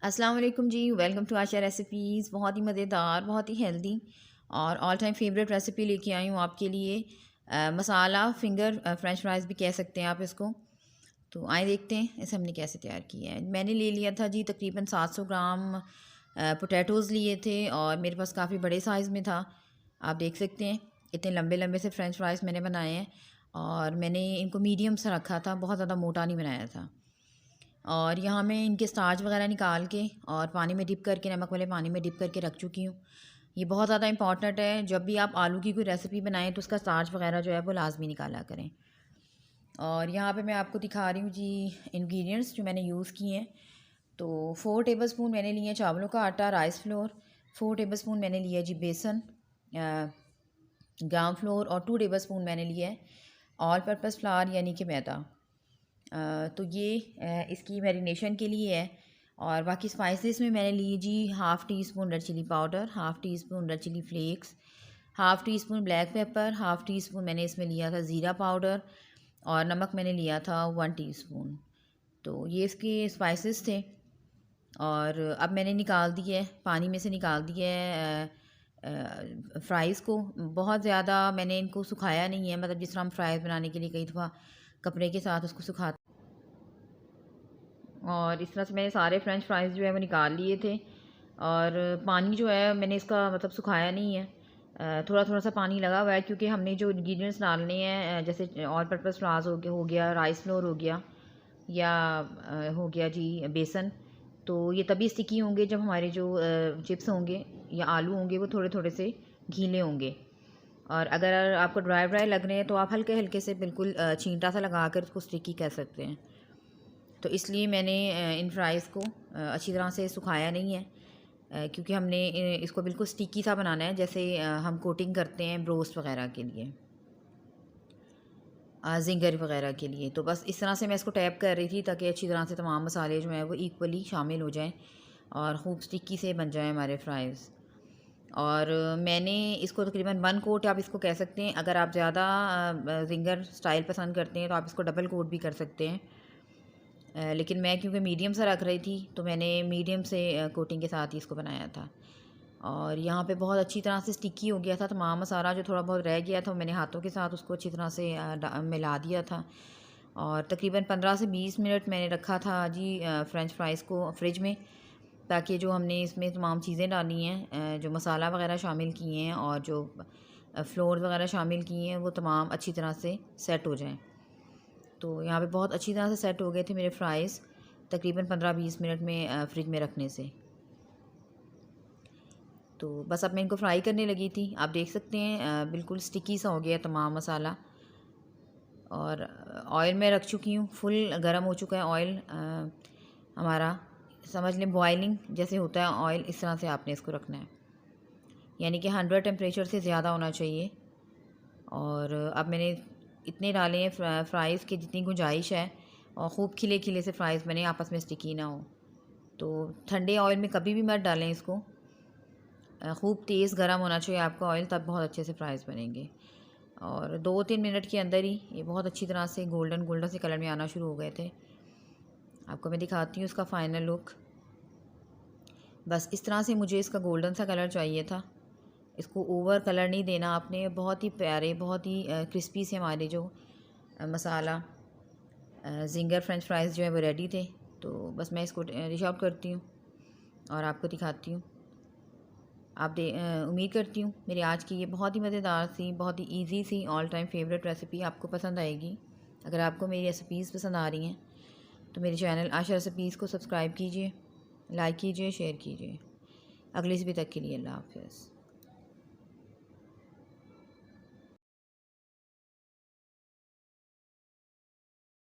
अस्सलाम वालेकुम जी। Welcome to Asha recipes. बहुत ही मज़ेदार, बहुत ही हेल्दी और ऑल टाइम फेवरेट रेसिपी लेके आई हूँ आपके लिए। मसाला फिंगर फ्रेंच फ्राइज़ भी कह सकते हैं आप इसको। तो आए देखते हैं इसे हमने कैसे तैयार किया है। मैंने ले लिया था जी तकरीबन 700 ग्राम पोटैटोज़ लिए थे और मेरे पास काफ़ी बड़े साइज़ में था। आप देख सकते हैं इतने लंबे लंबे से फ्रेंच फ्राइज़ मैंने बनाए हैं और मैंने इनको मीडियम सा रखा था, बहुत ज़्यादा मोटा नहीं बनाया था। और यहाँ मैं इनके स्टार्च वगैरह निकाल के और पानी में डिप करके, नमक वाले पानी में डिप करके रख चुकी हूँ। ये बहुत ज़्यादा इंपॉर्टेंट है, जब भी आप आलू की कोई रेसिपी बनाएं तो उसका स्टार्च वगैरह जो है वो लाजमी निकाला करें। और यहाँ पे मैं आपको दिखा रही हूँ जी इंग्रेडिएंट्स जो मैंने यूज़ किए हैं। तो 4 टेबलस्पून मैंने लिए चावलों का आटा, राइस फ्लोर। 4 टेबलस्पून मैंने लिया जी बेसन, ग्राम फ्लोर। और 2 टेबलस्पून मैंने लिया है ऑल पर्पज़ फ्लावर यानी कि मैदा। तो ये इसकी मैरिनेशन के लिए है। और बाकी स्पाइसेस में मैंने लिए जी half teaspoon red chilli powder, half teaspoon red chilli flakes, half teaspoon black pepper, half teaspoon मैंने इसमें लिया था ज़ीरा पाउडर और नमक मैंने लिया था 1 टीस्पून। तो ये इसके स्पाइसेस थे। और अब मैंने निकाल दिए, पानी में से निकाल दिए फ्राइज़ को। बहुत ज़्यादा मैंने इनको सुखाया नहीं है, मतलब जिस तरह हम फ्राइज़ बनाने के लिए कई दफ़ा कपड़े के साथ उसको सुखाते। और इस तरह से मैंने सारे फ्रेंच फ्राइज़ जो है वो निकाल लिए थे। और पानी जो है मैंने इसका मतलब सुखाया नहीं है, थोड़ा थोड़ा सा पानी लगा हुआ है क्योंकि हमने जो इंग्रेडिएंट्स डालने हैं, जैसे ऑल पर्पज़ फ्लावर हो गया, राइस फ्लोर हो गया, या हो गया जी बेसन। तो ये तभी स्टिकी होंगे जब हमारे जो चिप्स होंगे या आलू होंगे वो थोड़े थोड़े से गीले होंगे। और अगर आपको ड्राई ड्राई लग रहे हैं तो आप हल्के हल्के से बिल्कुल छींटा सा लगा कर उसको स्टिकी कर सकते हैं। तो इसलिए मैंने इन फ्राइज़ को अच्छी तरह से सुखाया नहीं है, क्योंकि हमने इसको बिल्कुल स्टिकी सा बनाना है, जैसे हम कोटिंग करते हैं ब्रोस्ट वगैरह के लिए, ज़िंगर वगैरह के लिए। तो बस इस तरह से मैं इसको टैप कर रही थी ताकि अच्छी तरह से तमाम मसाले जो हैं वो इक्वली शामिल हो जाएं और खूब स्टिकी से बन जाएं हमारे फ्राइज़। और मैंने इसको तकरीबन 1 कोट आप इसको कह सकते हैं। अगर आप ज़्यादा ज़िंगर स्टाइल पसंद करते हैं तो आप इसको डबल कोट भी कर सकते हैं। लेकिन मैं क्योंकि मीडियम सा रख रही थी तो मैंने मीडियम से कोटिंग के साथ ही इसको बनाया था। और यहाँ पे बहुत अच्छी तरह से स्टिकी हो गया था तमाम मसाला, जो थोड़ा बहुत रह गया था मैंने हाथों के साथ उसको अच्छी तरह से मिला दिया था। और तकरीबन 15 से 20 मिनट मैंने रखा था जी फ़्रेंच फ्राइज़ को फ्रिज में, ताकि जो हमने इसमें तमाम चीज़ें डाली हैं, जो मसाला वगैरह शामिल किए हैं और जो फ्लोर वगैरह शामिल किए हैं वो तमाम अच्छी तरह से सेट हो जाएँ। तो यहाँ पे बहुत अच्छी तरह से सेट हो गए थे मेरे फ्राइज़ तकरीबन 15-20 मिनट में फ्रिज में रखने से। तो बस अब मैं इनको फ्राई करने लगी थी। आप देख सकते हैं बिल्कुल स्टिकी सा हो गया तमाम मसाला। और ऑयल में रख चुकी हूँ, फुल गर्म हो चुका है ऑयल हमारा। समझ लें बॉइलिंग जैसे होता है ऑयल, इस तरह से आपने इसको रखना है, यानी कि 100 टेम्परेचर से ज़्यादा होना चाहिए। और अब मैंने इतने डाले हैं फ्राइज़ की जितनी गुंजाइश है, और ख़ूब खिले खिले से फ्राइज़ बने, आपस में स्टिकी ना हो। तो ठंडे ऑयल में कभी भी मत डालें इसको, ख़ूब तेज़ गर्म होना चाहिए आपका ऑयल, तब बहुत अच्छे से फ्राइज़ बनेंगे। और 2-3 मिनट के अंदर ही ये बहुत अच्छी तरह से गोल्डन गोल्डन से कलर में आना शुरू हो गए थे। आपको मैं दिखाती हूँ इसका फ़ाइनल लुक। बस इस तरह से मुझे इसका गोल्डन सा कलर चाहिए था। इसको ओवर कलर नहीं देना आपने। बहुत ही प्यारे, बहुत ही क्रिस्पी से हमारे जो मसाला ज़िंगर फ्रेंच फ्राइज़ जो है वो रेडी थे। तो बस मैं इसको डिश आउट करती हूँ और आपको दिखाती हूँ। उम्मीद करती हूँ मेरी आज की ये बहुत ही मज़ेदार सी, बहुत ही इजी सी, ऑल टाइम फेवरेट रेसिपी आपको पसंद आएगी। अगर आपको मेरी रेसिपीज़ पसंद आ रही हैं तो मेरे चैनल आशा रेसिपीज़ को सब्सक्राइब कीजिए, लाइक कीजिए, शेयर कीजिए। अगली रेसिपी तक के लिए अल्लाह हाफ़िज़।